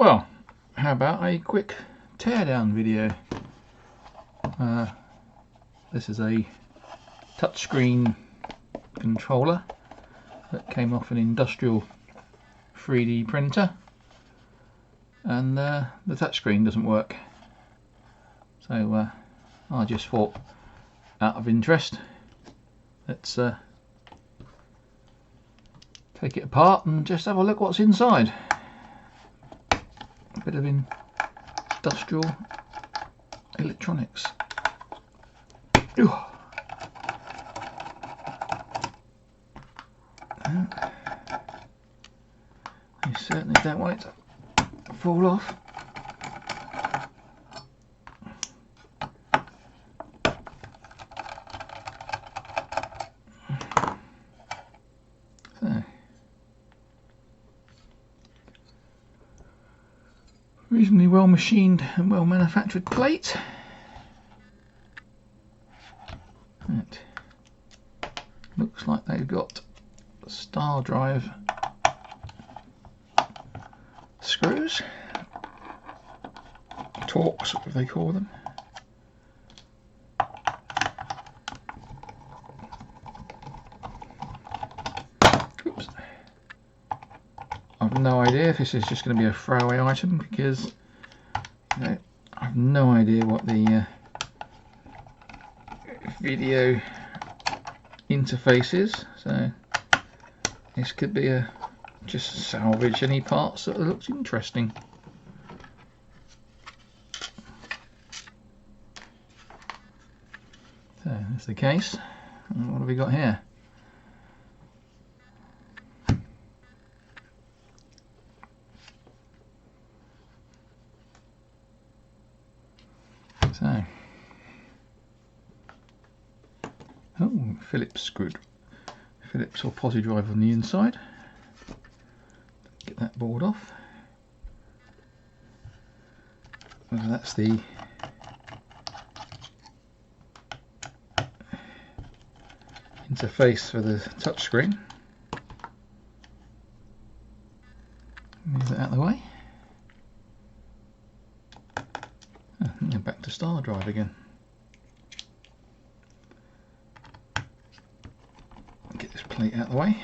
Well, how about a quick teardown video? This is a touchscreen controller that came off an industrial 3D printer, and the touchscreen doesn't work. So I just thought, out of interest, let's take it apart and just have a look what's inside. A bit of industrial electronics. Ooh. You certainly don't want it to fall off. So, reasonably well machined and well manufactured plate. It looks like they've got star drive screws, Torx, what they call them. Oops. I've no idea if this is just going to be a throwaway item, because I have no idea what the video interface is, so this could be a just salvage any parts that looks interesting. So that's the case. And what have we got here? So, oh, Phillips or posi drive on the inside. Get that board off. Well, that's the interface for the touchscreen. Move that out of the way. And back to star drive again. Get this plate out of the way.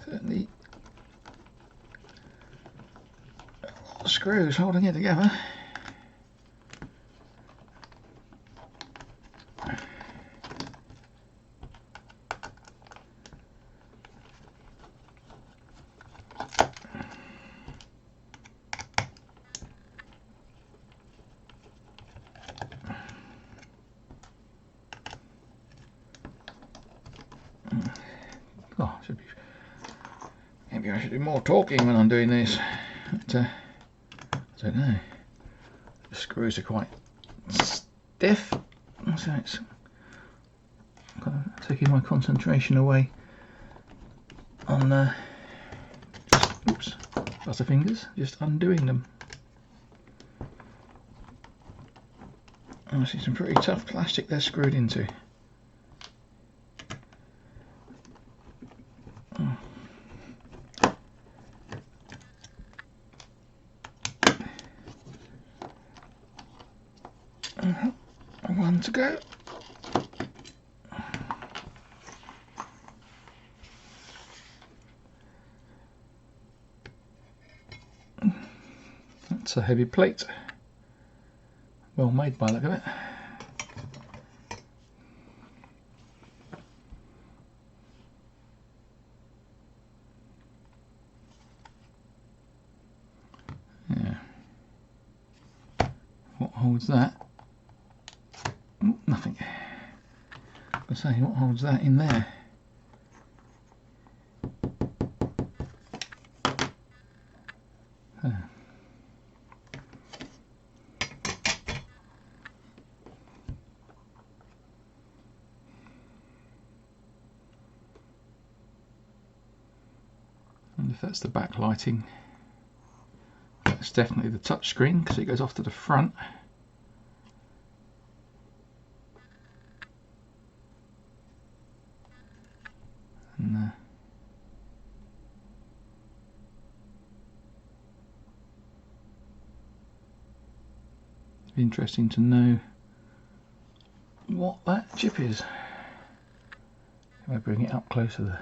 Certainly a lot of screws holding it together. Oh, maybe I should do more talking when I'm doing this. But, I don't know. The screws are quite stiff, so it's kind of taking my concentration away on oops, butterfingers, just undoing them. And I see some pretty tough plastic they're screwed into. One to go. That's a heavy plate. Well made by the look of it. Yeah. What holds that? Nothing. I say, what holds that in there? And if that's the backlighting, that's definitely the touch screen because it goes off to the front. be interesting to know what that chip is. If I bring it up closer,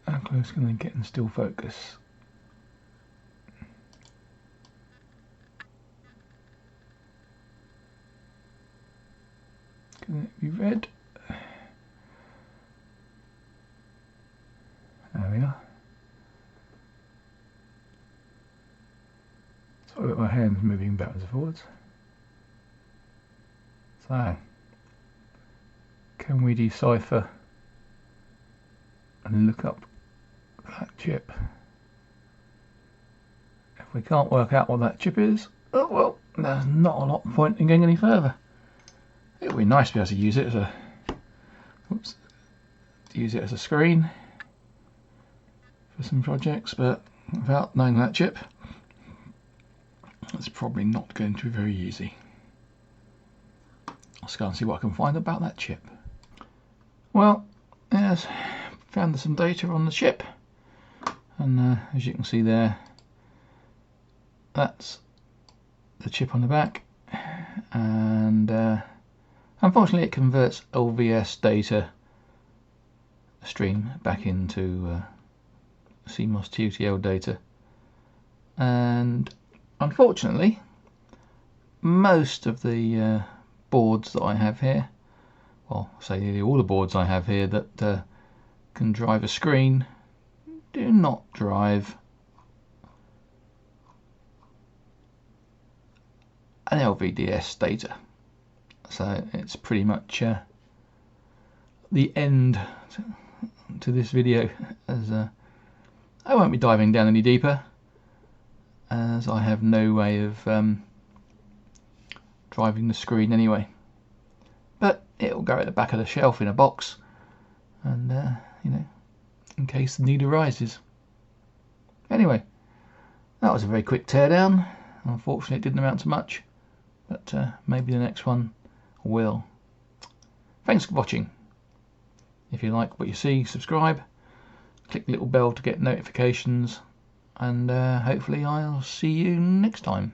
how close can I get in still focus? Can it be read? There we are. Sorry that my hand's moving backwards and forwards. So, can we decipher and look up that chip? If we can't work out what that chip is, oh well, there's not a lot of point in going any further. It would be nice to be able to use it as a screen for some projects, but without knowing that chip, it's probably not going to be very easy. Let's go and see what I can find about that chip. Well, yes, found some data on the chip, and as you can see there, that's the chip on the back, and unfortunately it converts LVDS data stream back into CMOS TTL data, and unfortunately most of the boards that I have here, well, say nearly all the boards I have here that can drive a screen, do not drive an LVDS data. So it's pretty much the end to this video, as I won't be diving down any deeper, as I have no way of driving the screen anyway. But it'll go at the back of the shelf in a box, and you know, in case the need arises. Anyway, that was a very quick teardown. Unfortunately it didn't amount to much, but maybe the next one will. Thanks for watching. If you like what you see, subscribe, click the little bell to get notifications, and hopefully I'll see you next time.